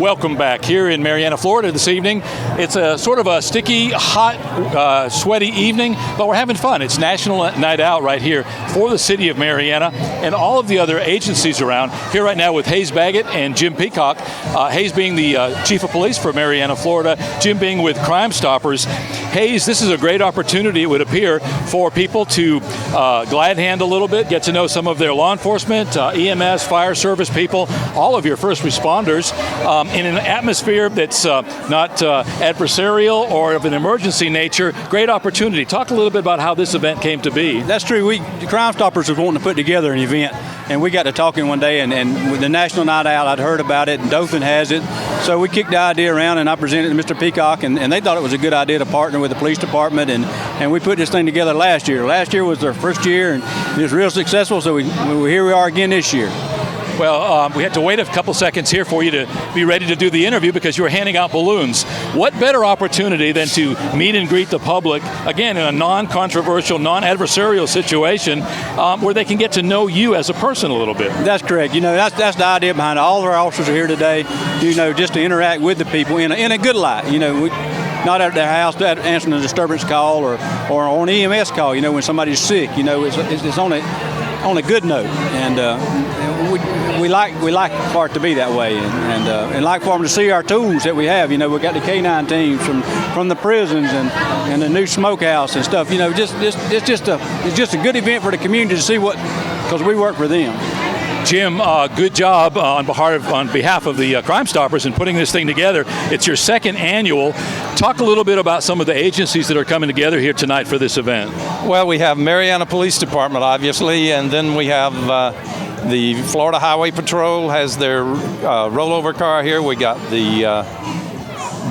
Welcome back here in Marianna, Florida this evening. It's a sort of a sticky, hot, sweaty evening, but we're having fun. It's National Night Out right here for the city of Marianna and all of the other agencies around. Here right now with Hayes Baggett and Jim Peacock. Hayes being the Chief of Police for Marianna, Florida. Jim being with Crime Stoppers. Hayes, this is a great opportunity, it would appear, for people to glad hand a little bit, get to know some of their law enforcement, EMS, fire service people, all of your first responders in an atmosphere that's not adversarial or of an emergency nature. Great opportunity. Talk a little bit about how this event came to be. That's true. The Crime Stoppers was wanting to put together an event, and we got to talking one day, and with the National Night Out, I'd heard about it, and Dothan has it. So we kicked the idea around, and I presented it to Mr. Peacock, and they thought it was a good idea to partner with the police department, and we put this thing together last year. Last year was our first year, and it was real successful, so here we are again this year. Well, we had to wait a couple seconds here for you to be ready to do the interview because you were handing out balloons. What better opportunity than to meet and greet the public, again, in a non-controversial, non-adversarial situation where they can get to know you as a person a little bit? That's correct. You know, that's the idea behind it. All of our officers are here today, you know, just to interact with the people in a good light. You know, not at their house answering a disturbance call or on an EMS call, you know, when somebody's sick. You know, it's on a good note, and we like for it to be that way, and like for them to see our tools that we have. You know, we got the K9 teams from the prisons and the new smokehouse and stuff. You know, it's just a good event for the community to see because we work for them. Jim, good job on behalf of the Crime Stoppers in putting this thing together. It's your second annual. Talk a little bit about some of the agencies that are coming together here tonight for this event. Well, we have Marianna Police Department, obviously, and then we have the Florida Highway Patrol has their rollover car here. We got the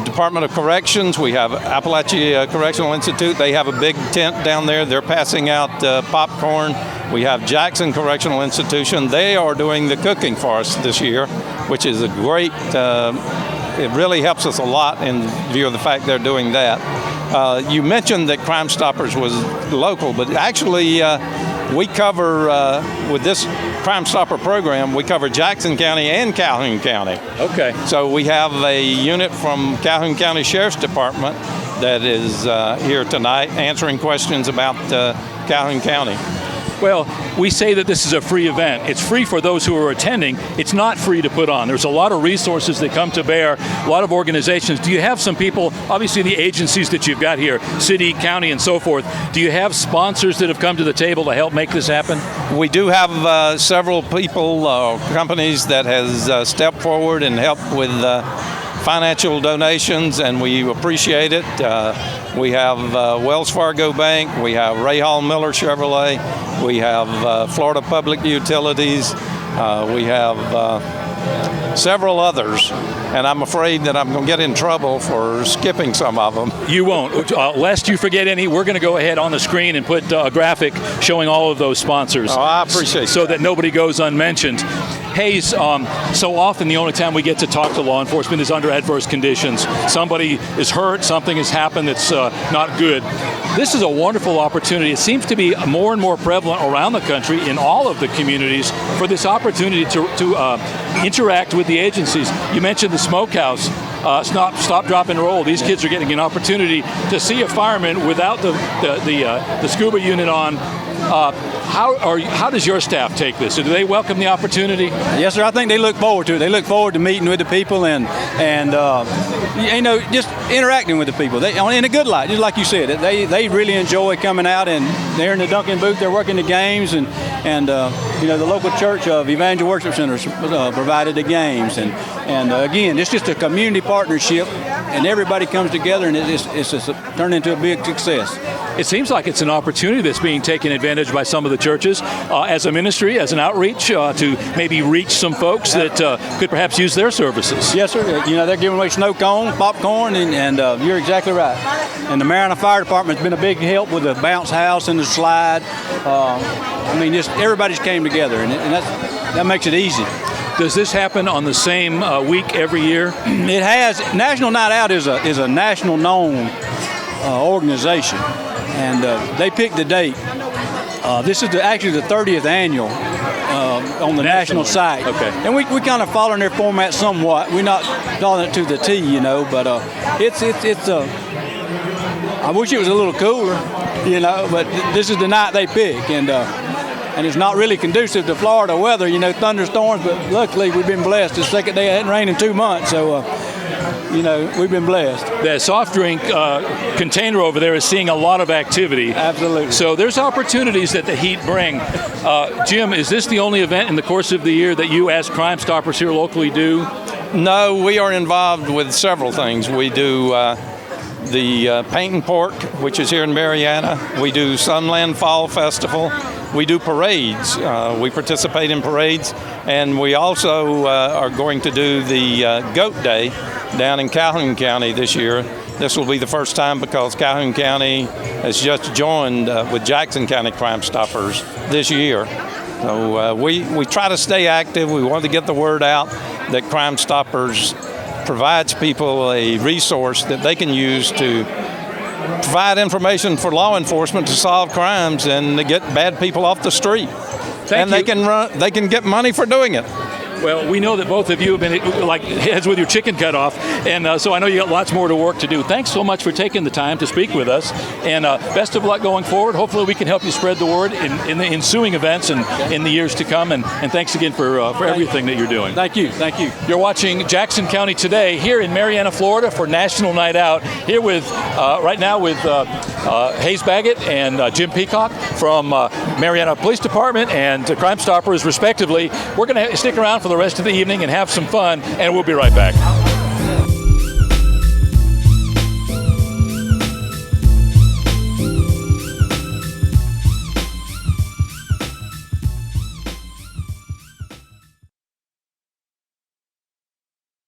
Department of Corrections. We have Appalachia Correctional Institute. They have a big tent down there. They're passing out popcorn. We have Jackson Correctional Institution. They are doing the cooking for us this year, which is a great, it really helps us a lot in view of the fact they're doing that. You mentioned that Crime Stoppers was local, but actually we cover, with this Crime Stopper program, we cover Jackson County and Calhoun County. Okay. So we have a unit from Calhoun County Sheriff's Department that is here tonight answering questions about Calhoun County. Well, we say that this is a free event. It's free for those who are attending. It's not free to put on. There's a lot of resources that come to bear, a lot of organizations. Do you have some people, obviously the agencies that you've got here, city, county, and so forth, do you have sponsors that have come to the table to help make this happen? We do have several people, companies that has stepped forward and helped with financial donations, and we appreciate it. We have Wells Fargo Bank, we have Ray Hall Miller Chevrolet, we have Florida Public Utilities, we have several others, and I'm afraid that I'm going to get in trouble for skipping some of them. You won't. Lest you forget any, we're going to go ahead on the screen and put a graphic showing all of those sponsors. Oh, I appreciate so that nobody goes unmentioned. Hayes, so often the only time we get to talk to law enforcement is under adverse conditions. Somebody is hurt, something has happened that's not good. This is a wonderful opportunity. It seems to be more and more prevalent around the country in all of the communities for this opportunity to interact with the agencies. You mentioned the smokehouse. Stop, drop, and roll. These kids are getting an opportunity to see a fireman without the scuba unit on. How does your staff take this? Do they welcome the opportunity? Yes, sir. I think they look forward to it. They look forward to meeting with the people and you know, just interacting with the people. They in a good light, just like you said. They really enjoy coming out, and they're in the Duncan booth. They're working the games, and you know, the local church of Evangel Worship Centers provided the games, and again, it's just a community partnership, and everybody comes together, and it's turned into a big success. It seems like it's an opportunity that's being taken advantage by some of the churches as a ministry, as an outreach to maybe reach some folks that could perhaps use their services. Yes, sir. You know, they're giving away snow cones, popcorn, and you're exactly right. And the Marianna Fire Department's been a big help with the bounce house and the slide. I mean, just everybody's came together, and that makes it easy. Does this happen on the same week every year? It has. National Night Out is a national known organization, and they picked the date. This is actually the 30th annual on the national site. Okay. And we kind of following their format somewhat. We're not following it to the T, but it's I wish it was a little cooler, but this is the night they pick, and it's not really conducive to Florida weather, thunderstorms, but luckily we've been blessed. It's the second day it hadn't rained in 2 months, so we've been blessed. The soft drink container over there is seeing a lot of activity. Absolutely. So there's opportunities that the heat bring. Jim, is this the only event in the course of the year that you as Crime Stoppers here locally do? No, we are involved with several things. We do the Paint and Pork, which is here in Marianna. We do Sunland Fall Festival. We do parades. We participate in parades. And we also are going to do the Goat Day down in Calhoun County this year. This will be the first time because Calhoun County has just joined with Jackson County Crime Stoppers this year. So we try to stay active. We want to get the word out that Crime Stoppers provides people a resource that they can use to provide information for law enforcement to solve crimes and to get bad people off the street. They can get money for doing it. Well, we know that both of you have been like heads with your chicken cut off, and so I know you got lots more to work to do. Thanks so much for taking the time to speak with us, and best of luck going forward. Hopefully we can help you spread the word in the ensuing events and in the years to come, and thanks again for everything that you're doing. Thank you. You're watching Jackson County Today here in Marianna, Florida for National Night Out, here with right now with Hayes Baggett and Jim Peacock from Marianna Police Department and Crime Stoppers respectively. We're going to stick around for the rest of the evening and have some fun, and we'll be right back.